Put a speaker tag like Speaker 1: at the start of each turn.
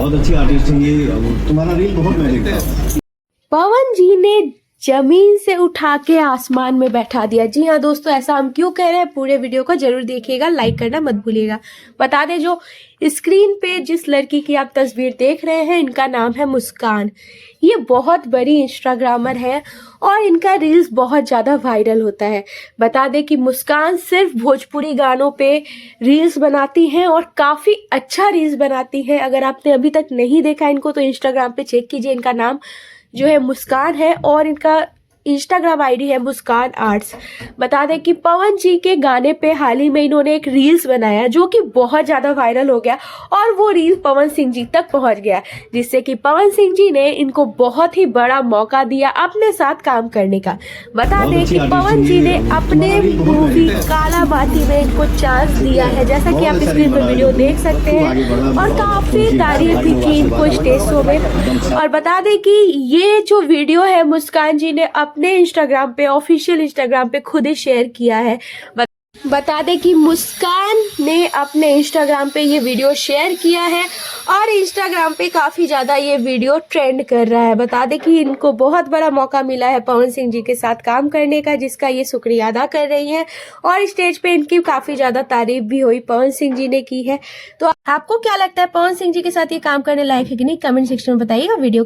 Speaker 1: बहुत अच्छी आर्टिस्ट है ये, तुम्हारा रील बहुत मैं देखता हूँ।
Speaker 2: पवन जी ने जमीन से उठा के आसमान में बैठा दिया। जी हाँ दोस्तों, ऐसा हम क्यों कह रहे हैं, पूरे वीडियो को जरूर देखिएगा, लाइक करना मत भूलिएगा। बता दें, जो स्क्रीन पे जिस लड़की की आप तस्वीर देख रहे हैं, इनका नाम है मुस्कान। ये बहुत बड़ी इंस्टाग्रामर है और इनका रील्स बहुत ज़्यादा वायरल होता है। बता दें कि मुस्कान सिर्फ भोजपुरी गानों पे रील्स बनाती हैं और काफ़ी अच्छा रील्स बनाती हैं। अगर आपने अभी तक नहीं देखा इनको तो इंस्टाग्राम पे चेक कीजिए। इनका नाम जो है मुस्कान है और इनका इंस्टाग्राम आईडी है मुस्कान आर्ट्स। बता दें कि पवन जी के गाने पे हाल ही में इन्होंने एक रील्स बनाया जो कि बहुत ज़्यादा वायरल हो गया और वो रील पवन सिंह जी तक पहुंच गया, जिससे कि पवन सिंह जी ने इनको बहुत ही बड़ा मौका दिया अपने साथ काम करने का। बता दें कि पवन जी ने अपने मूवी काला माटी में इनको चांस दिया है, जैसा कि आप स्क्रीन पर वीडियो देख सकते हैं, और काफ़ी तारीफ भी की इनको स्टेज शो में। और बता दें कि ये जो वीडियो है मुस्कान जी ने अपने इंस्टाग्राम पे, ऑफिशियल इंस्टाग्राम पे खुद ही शेयर किया है। बता दें कि मुस्कान ने अपने इंस्टाग्राम पे ये वीडियो शेयर किया है और इंस्टाग्राम पे काफ़ी ज़्यादा ये वीडियो ट्रेंड कर रहा है। बता दें कि इनको बहुत बड़ा मौका मिला है पवन सिंह जी के साथ काम करने का, जिसका ये शुक्रिया अदा कर रही हैं और स्टेज पे इनकी काफ़ी ज़्यादा तारीफ भी हुई, पवन सिंह जी ने की है। तो आपको क्या लगता है, पवन सिंह जी के साथ ये काम करने लायक है कि नहीं? कमेंट सेक्शन में बताइएगा। वीडियो